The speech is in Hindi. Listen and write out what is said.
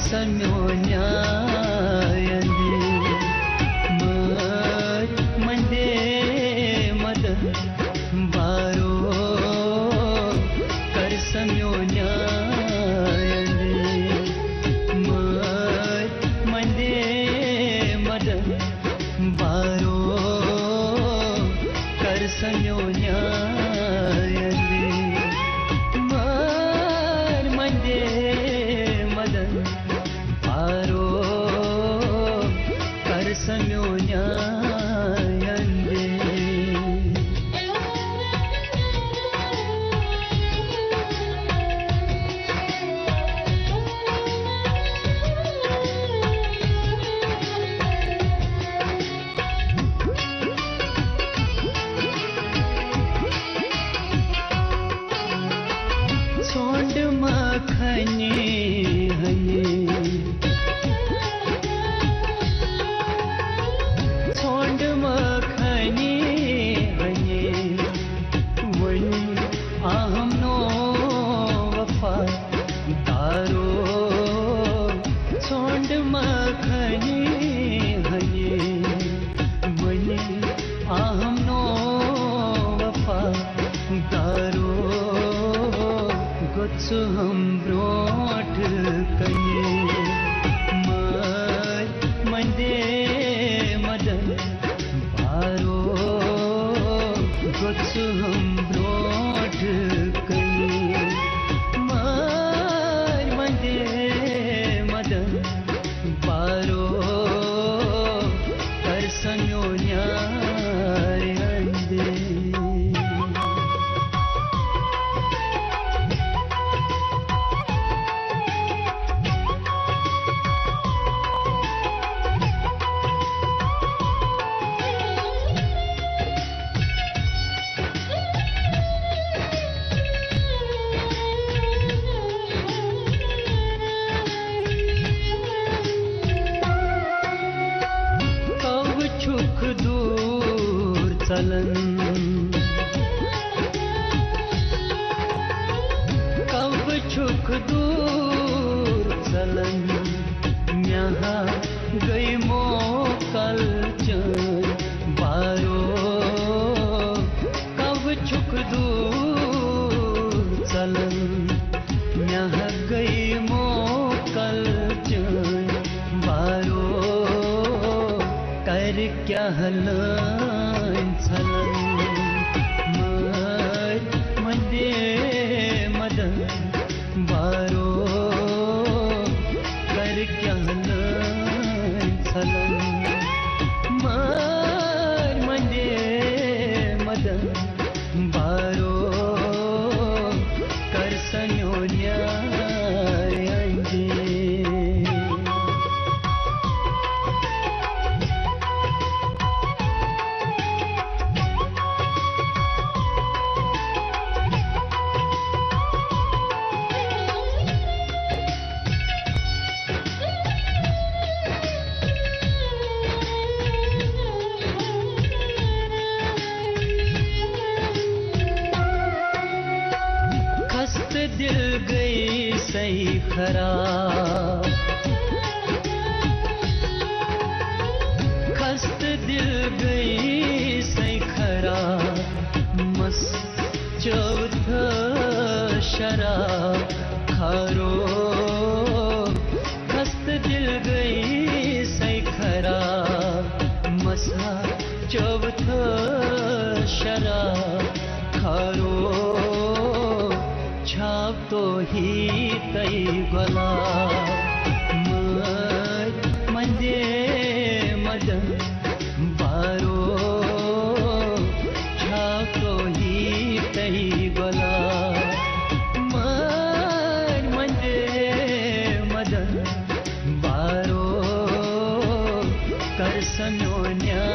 करसम्यो न्यायंदे मत मंदे मदन बारो करसम्यो न्यायंदे मत मंदे मदन बारो करसम्यो न्यायंदे मत मंदे मदन बारो करसम्यो न्यायंदे छोंड मखनी हनी छोंड मखनी हनी वन आहम नो वफा दारो छोंड मखनी हनी वन आहम नो वफा दारो गुत्सु हम ब्रोट कने मत मंदे मदन बारो गुत्सु हम ब्रोट कने मत मंदे मदन बारो करसम्यो न्यायंदे छुक दूर चलन कब छुक दूर चलन यहाँ गई मोकल चन बारो कब छुक दूर चलन यहाँ गई मोकल चन बारो कर क्या हलन छलन मत मंदे मदन बारो कर क्या हलन छलन मत मंदे मदन बारो करसम्यो न्यायंदे खस्त दिल गई सही खराब खस्त दिल गई सही खराब मस चौथ शराब खारो खस्त दिल गई सही खराब मसा चौथ शराब खारो छाप तो ही तई गला मत मंदे मदन बारो छाप तो ही तई गला मत मंदे मदन बारो करसम्यो न्यायंदे